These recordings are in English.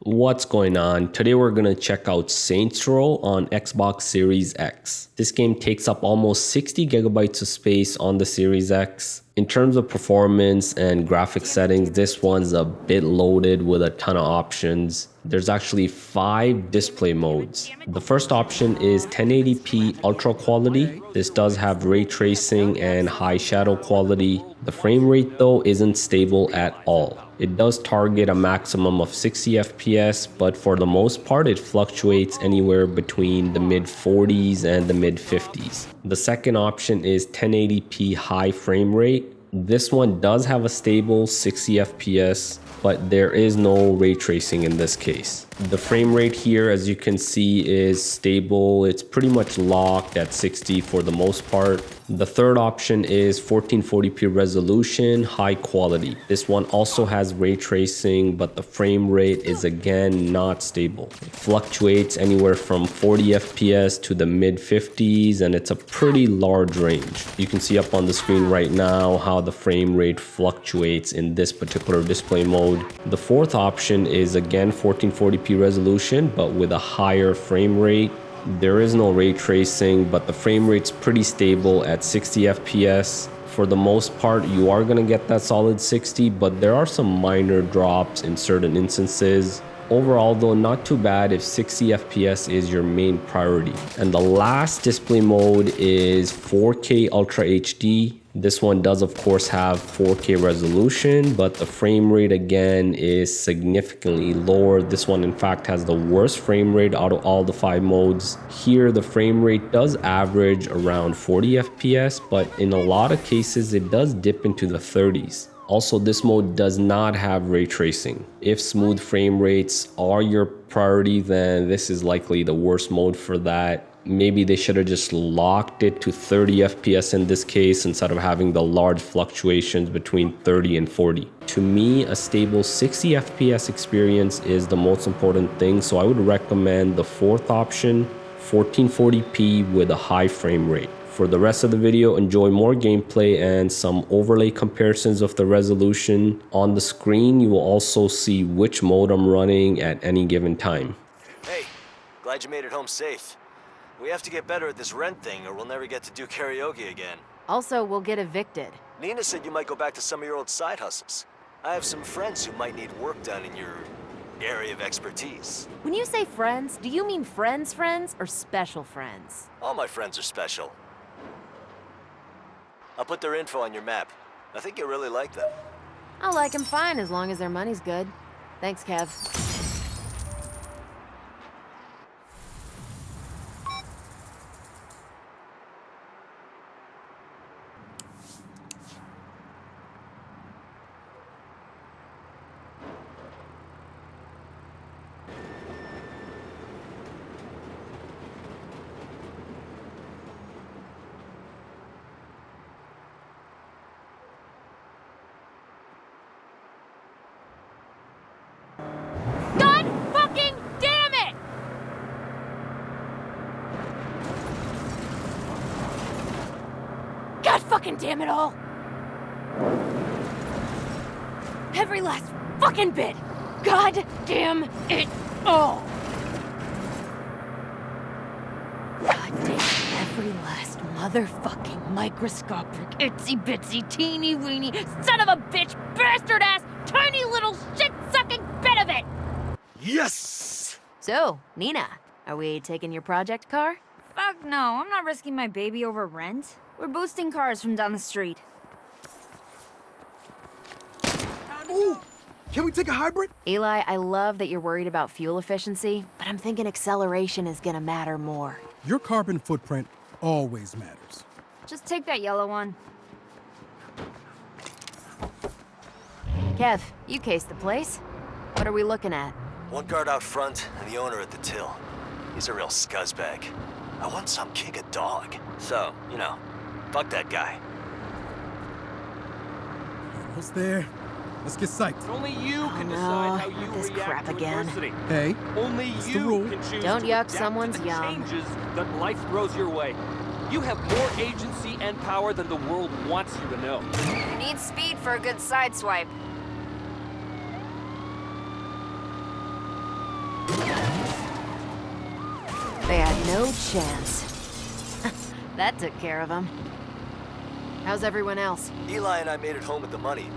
What's going on? Today we're going to check out Saints Row on Xbox Series X. This game takes up almost 60 gigabytes of space on the Series X. In terms of performance and graphic settings, this one's a bit loaded with a ton of options. There's actually 5 display modes. The first option is 1080p ultra quality. This does have ray tracing and high shadow quality. The frame rate though isn't stable at all. It does target a maximum of 60 FPS, but for the most part it fluctuates anywhere between the mid 40s and the mid 50s. The second option is 1080p high frame rate. This one does have a stable 60 FPS, but there is no ray tracing in this case. The frame rate here, as you can see, is stable. It's pretty much locked at 60 for the most part. The third option is 1440p resolution, high quality. This one also has ray tracing, but the frame rate is again not stable. It fluctuates anywhere from 40 FPS to the mid 50s, and it's a pretty large range. You can see up on the screen right now how the frame rate fluctuates in this particular display mode. The fourth option is again 1440p resolution, but with a higher frame rate. There is no ray tracing, but the frame rate's pretty stable at 60 FPS. For the most part, you are going to get that solid 60, but there are some minor drops in certain instances. Overall though, not too bad if 60 FPS is your main priority. And the last display mode is 4K Ultra HD. This one does of course have 4K resolution, but the frame rate again is significantly lower. This one in fact has the worst frame rate out of all the 5 modes. Here the frame rate does average around 40 FPS, but in a lot of cases it does dip into the 30s. Also, this mode does not have ray tracing. If smooth frame rates are your priority, then this is likely the worst mode for that. Maybe they should have just locked it to 30 FPS in this case instead of having the large fluctuations between 30 and 40. To me, a stable 60 FPS experience is the most important thing, so I would recommend the fourth option, 1440p with a high frame rate. For the rest of the video, enjoy more gameplay and some overlay comparisons of the resolution. On the screen, you will also see which mode I'm running at any given time. Hey, glad you made it home safe. We have to get better at this rent thing or we'll never get to do karaoke again. Also, we'll get evicted. Nina said you might go back to some of your old side hustles. I have some friends who might need work done in your area of expertise. When you say friends, do you mean friends or special friends? All my friends are special. I'll put their info on your map. I think you'll really like them. I'll like them fine as long as their money's good. Thanks, Kev. God fucking damn it all! Every last fucking bit! God damn it all! God damn every last motherfucking microscopic, itsy bitsy, teeny weeny, son of a bitch, bastard ass, tiny little shit sucking bit of it! Yes! So, Nina, are we taking your project car? Fuck no, I'm not risking my baby over rent. We're boosting cars from down the street. Ooh! Can we take a hybrid? Eli, I love that you're worried about fuel efficiency, but I'm thinking acceleration is gonna matter more. Your carbon footprint always matters. Just take that yellow one. Kev, you cased the place. What are we looking at? One guard out front and the owner at the till. He's a real scuzzbag. I want some kick a dog. So, you know, fuck that guy. Almost there. Let's get psyched. Only you can decide how you not this react crap to again. adversity. Hey, Only that's the you rule. can choose Don't to yuck adapt someone's to the yum. changes that life throws your way. You have more agency and power than the world wants you to know. Need speed for a good sideswipe. No chance. That took care of him. How's everyone else? Eli and I made it home with the money.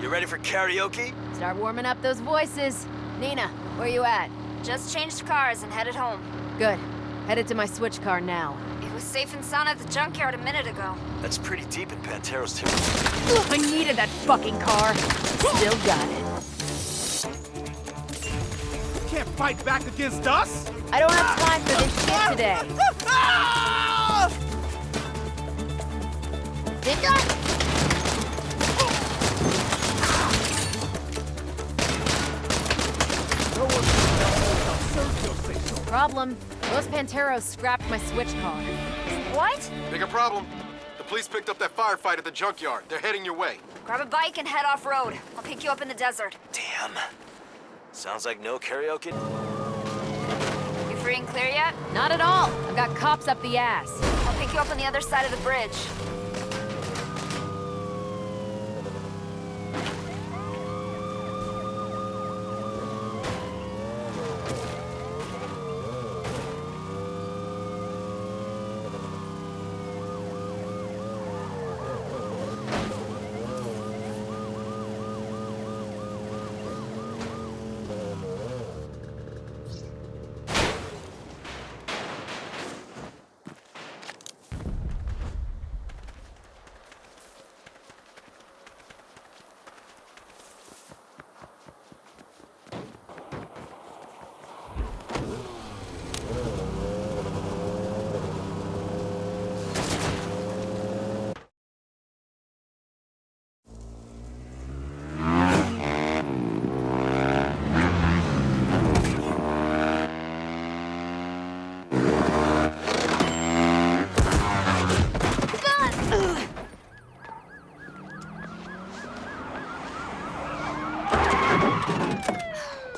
You ready for karaoke? Start warming up those voices. Nina, where you at? Just changed cars and headed home. Good. Headed to my switch car now. It was safe and sound at the junkyard a minute ago. That's pretty deep in Pantero's territory. I needed that fucking car. Still got it. You can't fight back against us! I don't have time for this shit today. Did not. Problem. Those Panteros scrapped my switch car. What? Bigger problem. The police picked up that firefight at the junkyard. They're heading your way. Grab a bike and head off-road. I'll pick you up in the desert. Damn. Sounds like no karaoke. You free and clear yet? Not at all. I've got cops up the ass. I'll pick you up on the other side of the bridge.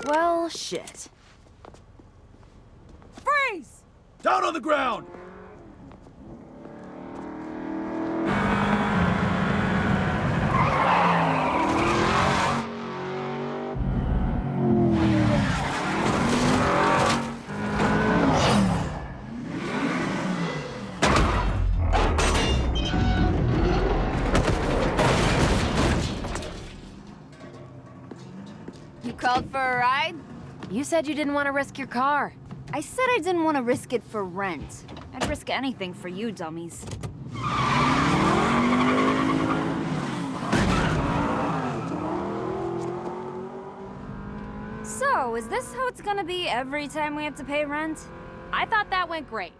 Well, shit. Freeze! Down on the ground! You called for a ride? You said you didn't want to risk your car. I said I didn't want to risk it for rent. I'd risk anything for you, dummies. So, is this how it's gonna be every time we have to pay rent? I thought that went great.